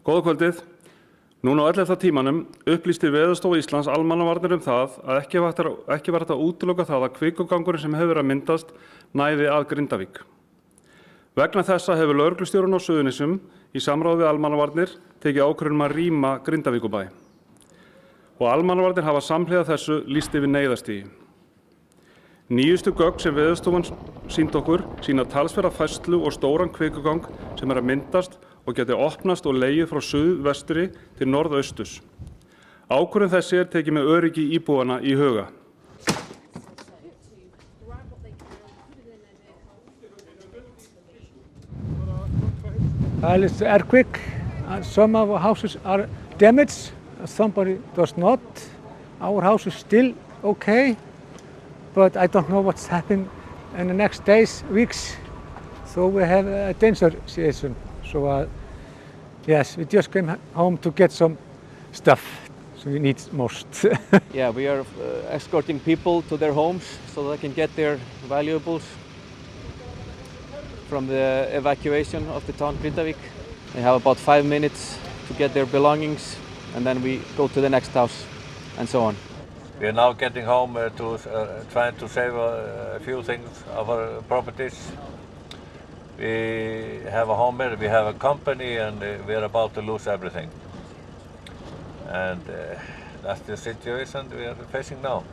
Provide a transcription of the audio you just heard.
Góða kvöldið. Núna á 11. tímanum upplýsti Veðurstofa Íslands almannavarnir það að ekki var hægt að útiloka það að kvikuggangurinn sem hefur verið að myndast næði að Grindavik. Vegna þessa hefur lögreglustjórinn á Suðurnesjum í samráði við almannavarnir tekið ákvörðun að rýma Grindavíkurbæ. Og almannavarnir hafa samhliða þessu lýst yfir neyðarstigi. Nýjustu gögn sem Veðurstofan sýndi okkur sýna talsverða færslu og stóran kvikugang sem að myndast og geti opnast og legið frá suðvestri til norðausturs. Ákvörðun þessi tekið með öryggi íbúanna í huga. It's earthquake. Some of our houses are damaged. Somebody does not. Our house is still okay, but I don't know what's happening in the next days, weeks. So we have a danger situation. So yes, we just came home to get some stuff, so we need most. Yeah, we are escorting people to their homes so they can get their valuables from the evacuation of the town Grindavik. They have about 5 minutes to get their belongings, and then we go to the next house, and so on. We are now getting home trying to save a few things of our properties. We have a home here, we have a company, and we are about to lose everything. And that's the situation we are facing now.